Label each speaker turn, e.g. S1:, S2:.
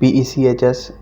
S1: PECHS،